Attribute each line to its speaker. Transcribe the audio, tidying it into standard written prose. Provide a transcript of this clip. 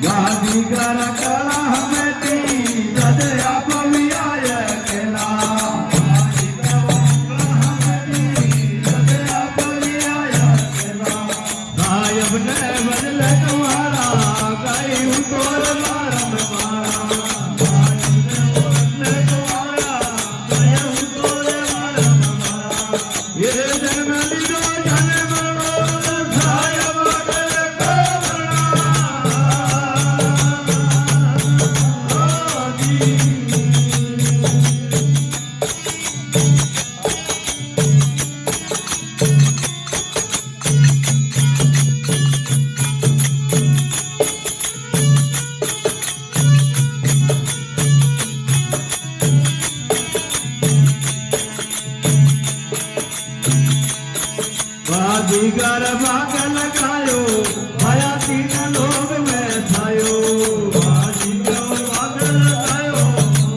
Speaker 1: गादी कर कला हमेती जद आप आय केला गादी कर हमेती जद आप आय केला गायब ने बदले तो